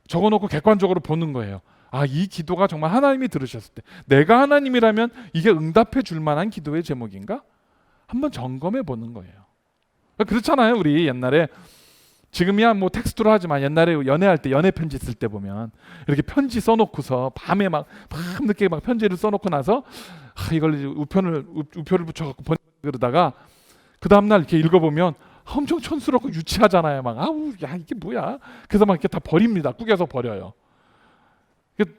적어 놓고 객관적으로 보는 거예요. 아, 이 기도가 정말 하나님이 들으셨을 때 내가 하나님이라면 이게 응답해 줄 만한 기도의 제목인가? 한번 점검해 보는 거예요. 그렇잖아요. 우리 옛날에, 지금이야 뭐 텍스트로 하지만 옛날에 연애할 때, 연애 편지 쓸 때 보면 이렇게 편지 써놓고서 밤에 막 늦게 막 편지를 써놓고 나서 이걸 우표를 붙여갖고 그러다가 그 다음날 이렇게 읽어보면 엄청 촌스럽고 유치하잖아요. 막 아우, 야, 이게 뭐야? 그래서 막 이렇게 다 버립니다. 구겨서 버려요.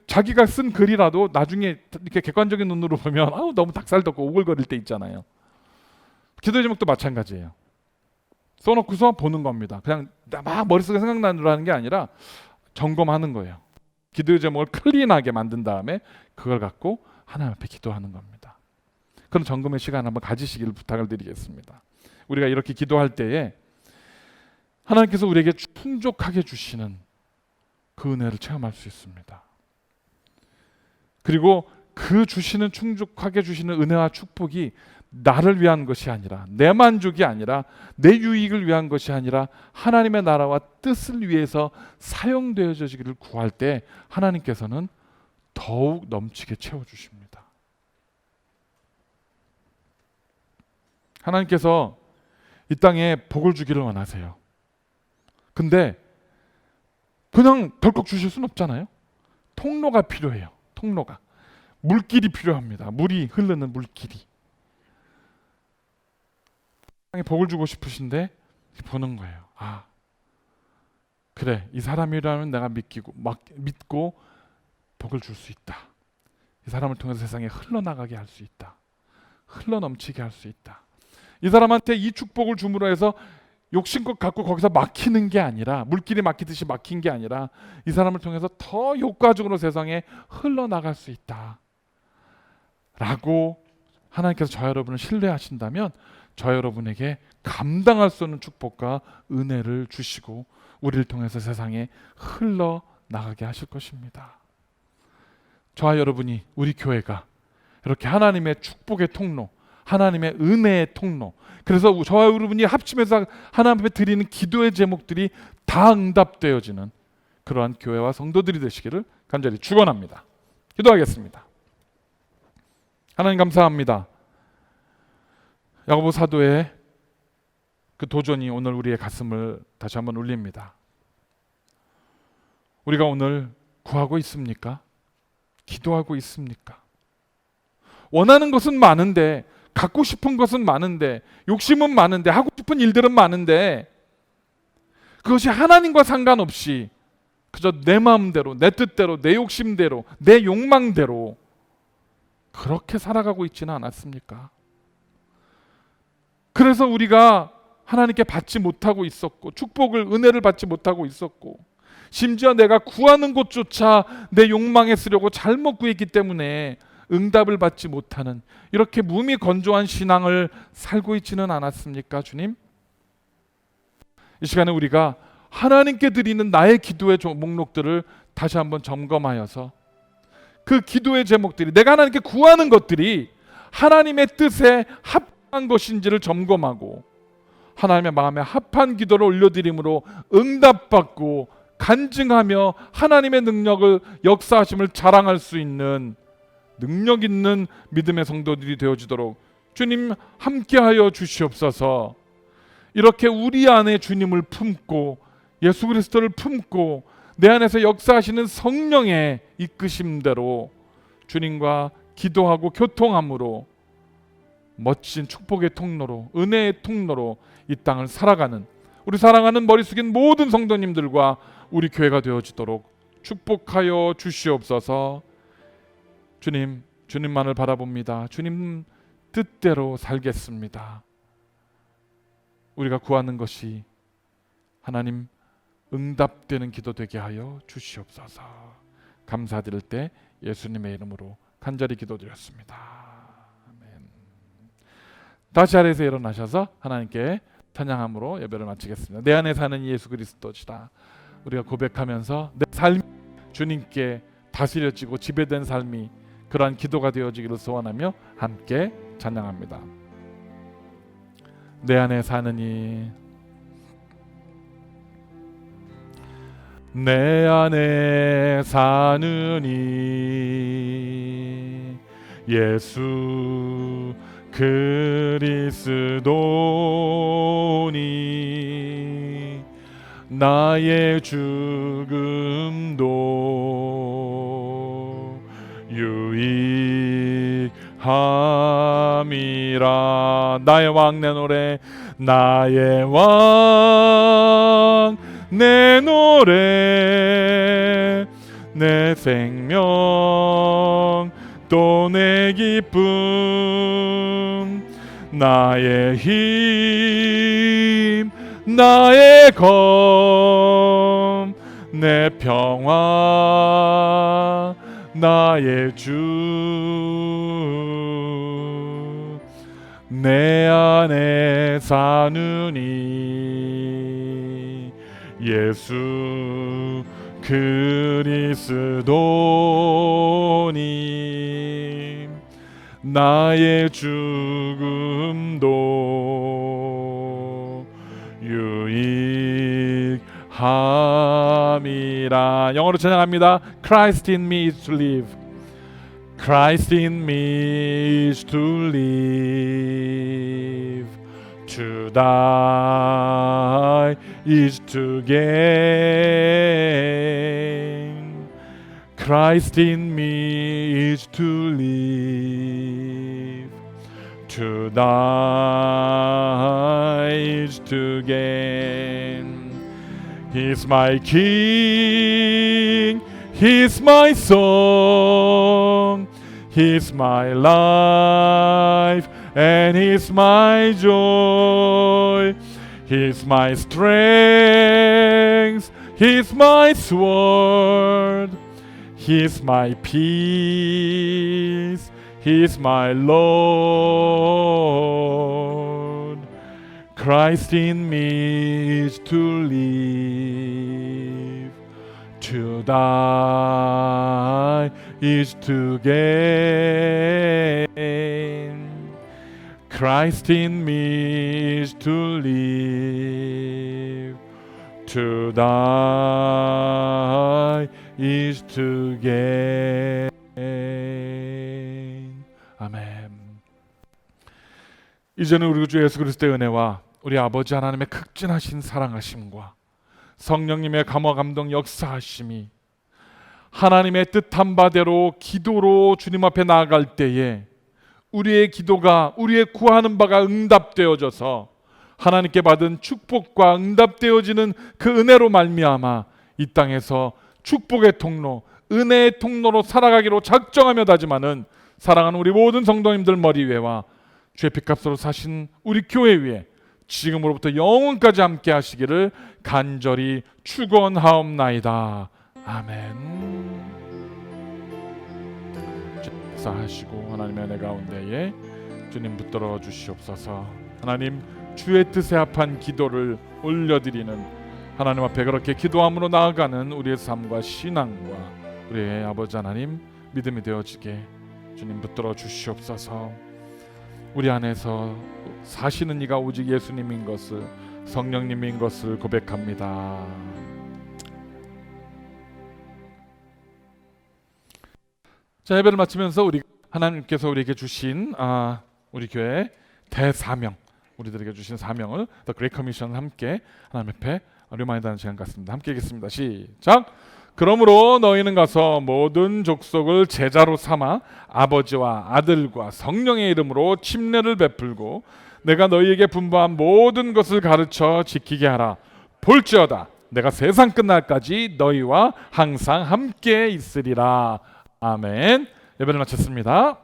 자기가 쓴 글이라도 나중에 이렇게 객관적인 눈으로 보면 아우, 너무 닭살돋고 오글거릴 때 있잖아요. 기도 제목도 마찬가지예요. 써놓고서 보는 겁니다. 그냥 막 머릿속에 생각나는 대로 하는 게 아니라 점검하는 거예요. 기도 제목을 클린하게 만든 다음에 그걸 갖고 하나님 앞에 기도하는 겁니다. 그런 점검의 시간 한번 가지시기를 부탁을 드리겠습니다. 우리가 이렇게 기도할 때에 하나님께서 우리에게 충족하게 주시는 그 은혜를 체험할 수 있습니다. 그리고 그 주시는 충족하게 주시는 은혜와 축복이 나를 위한 것이 아니라, 내 만족이 아니라, 내 유익을 위한 것이 아니라 하나님의 나라와 뜻을 위해서 사용되어지기를 구할 때 하나님께서는 더욱 넘치게 채워주십니다. 하나님께서 이 땅에 복을 주기를 원하세요. 근데 그냥 덜컥 주실 수는 없잖아요. 통로가 필요해요. 통로가. 물길이 필요합니다. 물이 흐르는 물길이. 땅에 복을 주고 싶으신데 보는 거예요. 아, 그래, 이 사람이라면 내가 믿고 복을 줄 수 있다. 이 사람을 통해서 세상에 흘러나가게 할 수 있다. 흘러넘치게 할 수 있다. 이 사람한테 이 축복을 줌으로 해서 욕심껏 갖고 거기서 막히는 게 아니라, 물길이 막히듯이 막힌 게 아니라 이 사람을 통해서 더 효과적으로 세상에 흘러나갈 수 있다 라고 하나님께서 저 여러분을 신뢰하신다면 저 여러분에게 감당할 수 없는 축복과 은혜를 주시고 우리를 통해서 세상에 흘러나가게 하실 것입니다. 저와 여러분이, 우리 교회가 이렇게 하나님의 축복의 통로, 하나님의 은혜의 통로, 그래서 저와 여러분이 합심해서 하나님 앞에 드리는 기도의 제목들이 다 응답되어지는 그러한 교회와 성도들이 되시기를 간절히 축원합니다. 기도하겠습니다. 하나님 감사합니다. 야고보 사도의 그 도전이 오늘 우리의 가슴을 다시 한번 울립니다. 우리가 오늘 구하고 있습니까? 기도하고 있습니까? 원하는 것은 많은데, 갖고 싶은 것은 많은데, 욕심은 많은데, 하고 싶은 일들은 많은데, 그것이 하나님과 상관없이 그저 내 마음대로, 내 뜻대로, 내 욕심대로, 내 욕망대로 그렇게 살아가고 있지는 않았습니까? 그래서 우리가 하나님께 받지 못하고 있었고 축복을 은혜를 받지 못하고 있었고 심지어 내가 구하는 것조차 내 욕망에 쓰려고 잘못 구했기 때문에 응답을 받지 못하는 이렇게 몸이 건조한 신앙을 살고 있지는 않았습니까, 주님? 이 시간에 우리가 하나님께 드리는 나의 기도의 목록들을 다시 한번 점검하여서 그 기도의 제목들이 내가 하나님께 구하는 것들이 하나님의 뜻에 합한 것인지를 점검하고 하나님의 마음에 합한 기도를 올려드림으로 응답받고 간증하며 하나님의 능력을 역사하심을 자랑할 수 있는 능력 있는 믿음의 성도들이 되어지도록 주님 함께하여 주시옵소서. 이렇게 우리 안에 주님을 품고 예수 그리스도를 품고 내 안에서 역사하시는 성령의 이끄심대로 주님과 기도하고 교통함으로 멋진 축복의 통로로 은혜의 통로로 이 땅을 살아가는 우리 사랑하는 머리 숙인 모든 성도님들과 우리 교회가 되어지도록 축복하여 주시옵소서. 주님, 주님만을 바라봅니다. 주님 뜻대로 살겠습니다. 우리가 구하는 것이 하나님 응답되는 기도 되게 하여 주시옵소서. 감사드릴 때 예수님의 이름으로 간절히 기도드렸습니다. 아멘. 다시 자리에서 일어나셔서 하나님께 찬양함으로 예배를 마치겠습니다. 내 안에 사는 예수 그리스도시다. 우리가 고백하면서 내 삶이 주님께 다스려지고 지배된 삶이 그러한 기도가 되어지기를 소원하며 함께 찬양합니다. 내 안에 사느니 내 안에 사느니 예수 그리스도니 나의 죽음도 유익함이라. 나의 왕 내 노래 나의 왕 내 노래 내 생명 또 내 기쁨 나의 힘 나의 검 내 평화 나의 주 내 안에 사느니 예수 그리스도니 나의 죽음도 유익함이라. 영어로 찬양합니다. Christ in me is to live. Christ in me is to live. To die is to gain. Christ in me is to live. To die is to gain. He's my King, He's my song, He's my life, and He's my joy. He's my strength, He's my sword, He's my peace, He's my Lord. Christ in me is to live, to die is to gain. Christ in me is to live, to die is to gain. 아멘. 이제는 우리 주 예수 그리스도의 은혜와 우리 아버지 하나님의 극진하신 사랑하심과 성령님의 감화 감동 역사하심이 하나님의 뜻한 바대로 기도로 주님 앞에 나아갈 때에 우리의 기도가 우리의 구하는 바가 응답되어져서 하나님께 받은 축복과 응답되어지는 그 은혜로 말미암아 이 땅에서 축복의 통로, 은혜의 통로로 살아가기로 작정하며 다짐하는 사랑하는 우리 모든 성도님들 머리 위에와 주의 피값으로 사신 우리 교회 위에 지금으로부터 영원까지 함께 하시기를 간절히 축원하옵나이다. 아멘. 하시고 하나님의 은혜 가운데에 주님 붙들어 주시옵소서. 하나님 주의 뜻에 합한 기도를 올려드리는 하나님 앞에 그렇게 기도함으로 나아가는 우리의 삶과 신앙과 우리의 아버지 하나님 믿음이 되어지게 주님 붙들어 주시옵소서. 우리 안에서 사시는 이가 오직 예수님인 것을, 성령님인 것을 고백합니다. 자, 예배를 마치면서 우리 하나님께서 우리에게 주신 우리 교회 대사명, 우리들에게 주신 사명을 The Great Commission 함께 하나님 앞에 리마인드하는 시간 같습니다. 함께 하겠습니다. 시작. 그러므로 너희는 가서 모든 족속을 제자로 삼아 아버지와 아들과 성령의 이름으로 침례를 베풀고 내가 너희에게 분부한 모든 것을 가르쳐 지키게 하라. 볼지어다 내가 세상 끝날까지 너희와 항상 함께 있으리라. 아멘. 예배를 마쳤습니다.